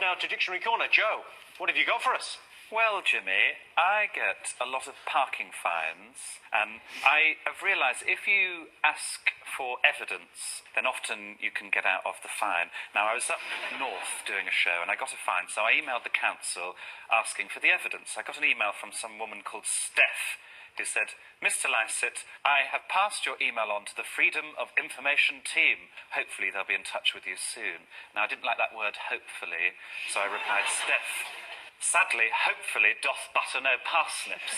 Now to Dictionary Corner. Joe, what have you got for us? Well, Jimmy, I get a lot of parking fines, and I have realised if you ask for evidence, then often you can get out of the fine. Now, I was up north doing a show, and I got a fine, so I emailed the council asking for the evidence. I got an email from some woman called Steph, who said, "Mr. Lycett, I have passed your email on to the Freedom of Information team. Hopefully they'll be in touch with you soon." Now, I didn't like that word, hopefully, so I replied, "Steph, sadly, hopefully doth butter no parsnips."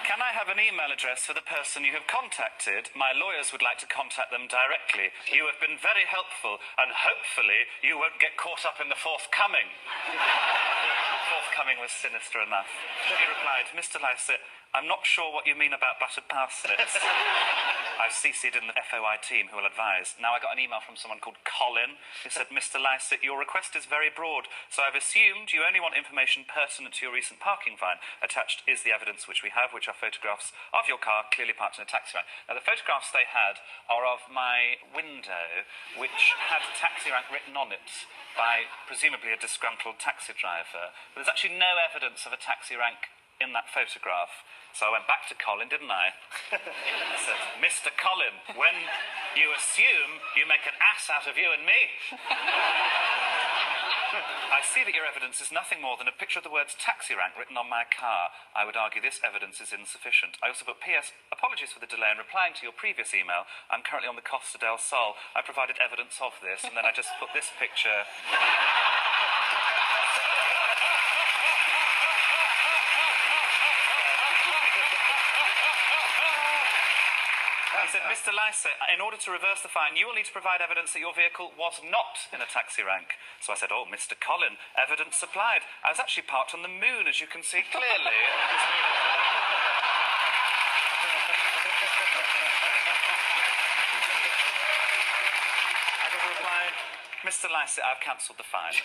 Can I have an email address for the person you have contacted? My lawyers would like to contact them directly. You have been very helpful, and hopefully you won't get caught up in the forthcoming. Forthcoming was sinister enough. He replied, "Mr. Lycett, I'm not sure what you mean about buttered parsnips." I've CC'd in the FOI team who will advise. Now I got an email from someone called Colin who said, "Mr. Lycett, your request is very broad, so I've assumed you only want information pertinent to your recent parking fine. Attached is the evidence which we have, which are photographs of your car clearly parked in a taxi rank." Now the photographs they had are of my window, which had taxi rank written on it by presumably a disgruntled taxi driver. But there's actually no evidence of a taxi rank in that photograph. So I went back to Colin, didn't I? I said, "Mr. Colin, when you assume, you make an ass out of you and me." "I see that your evidence is nothing more than a picture of the words taxi rank written on my car. I would argue this evidence is insufficient. I also put PS, apologies for the delay in replying to your previous email. I'm currently on the Costa del Sol. I provided evidence of this." And then I just put this picture. He said, "Mr. Lycett, in order to reverse the fine, you will need to provide evidence that your vehicle was not in a taxi rank." So I said, "Oh, Mr. Colin, evidence supplied. I was actually parked on the moon, as you can see clearly." I got a reply, "Mr. Lycett, I've cancelled the fine."